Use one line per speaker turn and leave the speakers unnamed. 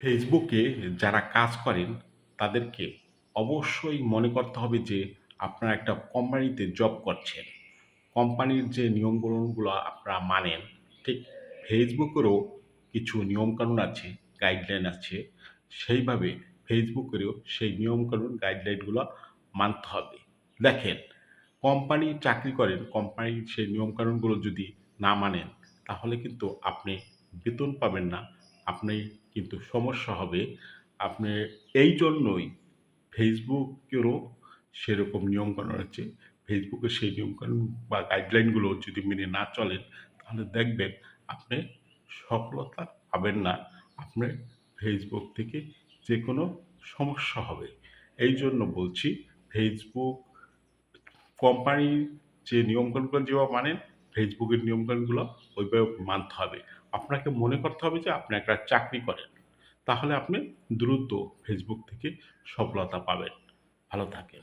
ফেসবুকে যারা কাজ করেন তাদেরকে অবশ্যই মনে করতে হবে যে আপনারা একটা কোম্পানিতে জব করছেন। কোম্পানির যে নিয়মকানুনগুলো আপনারা মানেন, ঠিক ফেসবুকেরও কিছু নিয়মকানুন আছে, গাইডলাইন আছে। সেইভাবে ফেসবুকেরও সেই নিয়মকানুন গাইডলাইনগুলো মানতে হবে। দেখেন, কোম্পানি চাকরি করেন, কোম্পানির সেই নিয়মকানুনগুলো যদি না মানেন, তাহলে কিন্তু আপনি বেতন পাবেন না। আপনি কিন্তু সমস্যা হবে। আপনি এই জন্যই ফেসবুকেরও সেরকম নিয়মকানুন আছে। ফেসবুকের সেই নিয়মকানুন বা গাইডলাইনগুলো যদি মেনে না চলেন, তাহলে দেখবেন আপনি সফলতা পাবেন না। আপনার ফেসবুক থেকে যেকোনো সমস্যা হবে। এই জন্য বলছি, ফেসবুক কোম্পানির যে নিয়মকানুনগুলো যেভাবে মানেন, ফেসবুকের নিয়মকানুনগুলো ওইভাবে মানতে হবে। আপনাকে মনে করতে হবে যে আপনি একটা চাকরি করেন। তাহলে আপনি দ্রুত ফেসবুক থেকে সফলতা পাবেন। ভালো থাকেন।